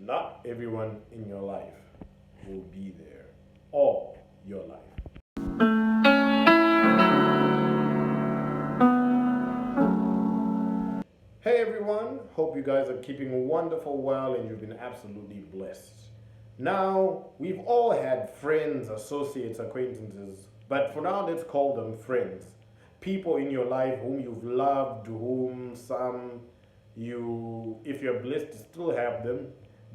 Not everyone in your life will be there all your life. Hey everyone, hope you guys are keeping wonderful well and you've been absolutely blessed. Now, we've all had friends, associates, acquaintances, but for now let's call them friends. People in your life whom you've loved, whom some you, if you're blessed to still have them,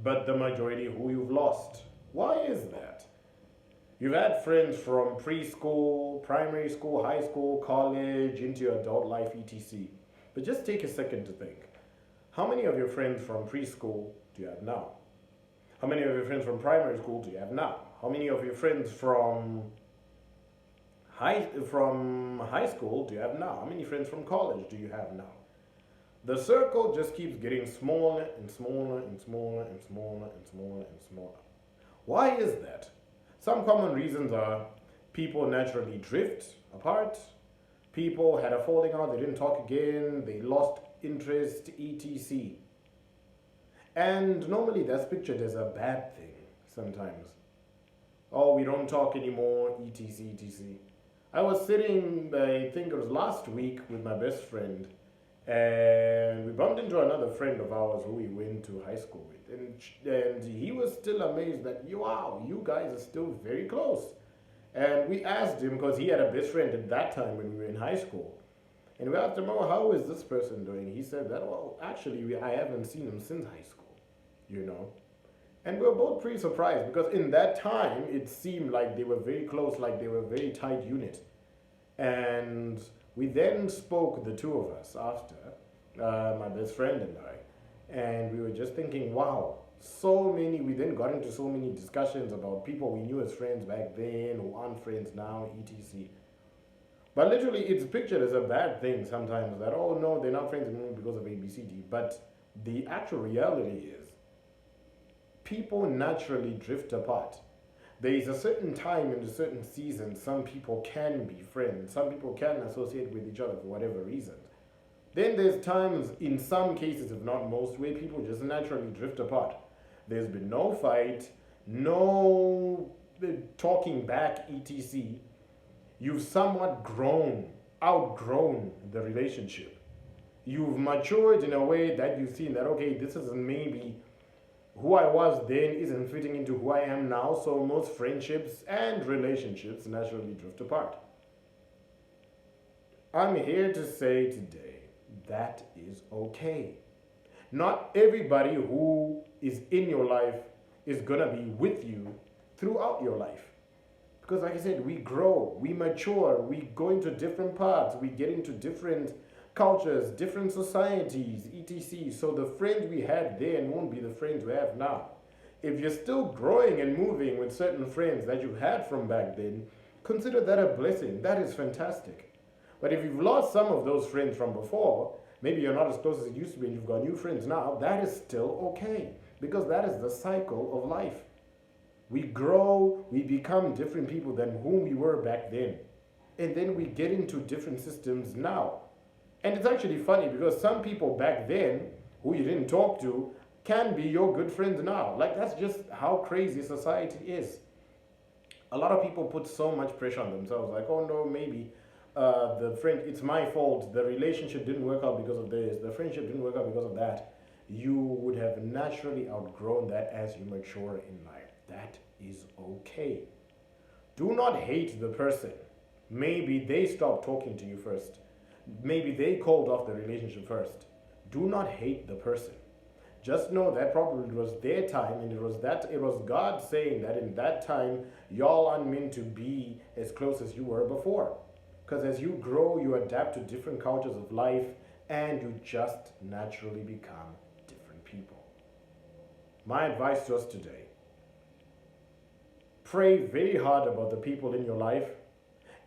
but the majority who you've lost. Why is that? You've had friends from preschool, primary school, high school, college, into your adult life, etc. But just take a second to think. How many of your friends from preschool do you have now? How many of your friends from primary school do you have now? How many of your friends from high school do you have now? How many friends from college do you have now? The circle just keeps getting smaller and smaller and smaller and smaller and smaller and smaller. Why is that? Some common reasons are people naturally drift apart, people had a falling out, they didn't talk again, they lost interest, etc. And normally that's pictured as a bad thing sometimes. Oh, we don't talk anymore, etc. etc. I was sitting, I think it was last week, with my best friend, and we bumped into another friend of ours who we went to high school with, and he was still amazed that wow, you guys are still very close. And we asked him because he had a best friend at that time when we were in high school, and we asked him, "Oh, how is this person doing?" He said that, "Well, actually, I haven't seen him since high school, you know." And we were both pretty surprised because in that time it seemed like they were very close, like they were a very tight unit. And we then spoke, the two of us, after, my best friend and I, and we were just thinking, wow, so many, we then got into so many discussions about people we knew as friends back then who aren't friends now, etc. But literally, it's pictured as a bad thing sometimes that, oh no, they're not friends anymore because of ABCD. But the actual reality is, people naturally drift apart. There is a certain time in a certain season, some people can be friends, some people can associate with each other for whatever reason. Then there's times, in some cases, if not most, where people just naturally drift apart. There's been no fight, no talking back, etc. You've somewhat outgrown the relationship. You've matured in a way that you've seen that, okay, this isn't maybe who I was then isn't fitting into who I am now, so most friendships and relationships naturally drift apart. I'm here to say today that is okay. Not everybody who is in your life is gonna be with you throughout your life. Because, like I said, we grow, we mature, we go into different paths, we get into different cultures, different societies, etc. So the friends we had then won't be the friends we have now. If you're still growing and moving with certain friends that you had from back then, consider that a blessing. That is fantastic. But if you've lost some of those friends from before, maybe you're not as close as you used to be and you've got new friends now, that is still okay. Because that is the cycle of life. We grow, we become different people than whom we were back then. And then we get into different systems now. And it's actually funny because some people back then who you didn't talk to can be your good friends now. Like, that's just how crazy society is. A lot of people put so much pressure on themselves, like, oh no, maybe the friend, it's my fault, the relationship didn't work out because of this, the friendship didn't work out because of that. You would have naturally outgrown that as you mature in life. That is okay. Do not hate the person. Maybe they stopped talking to you first. Maybe they called off the relationship first. Do not hate the person. Just know that probably it was their time, and it was God saying that in that time y'all aren't meant to be as close as you were before. Because as you grow, you adapt to different cultures of life, and you just naturally become different people. My advice to us today: pray very hard about the people in your life.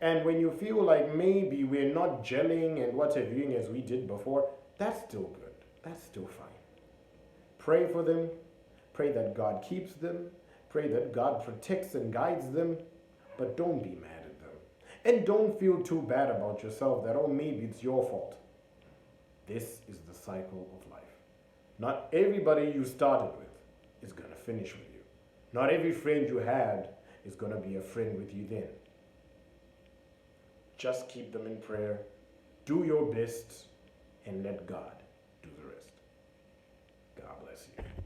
And when you feel like maybe we're not gelling and what have you as we did before, that's still good. That's still fine. Pray for them. Pray that God keeps them. Pray that God protects and guides them. But don't be mad at them. And don't feel too bad about yourself that, oh, maybe it's your fault. This is the cycle of life. Not everybody you started with is going to finish with you. Not every friend you had is going to be a friend with you then. Just keep them in prayer, do your best, and let God do the rest. God bless you.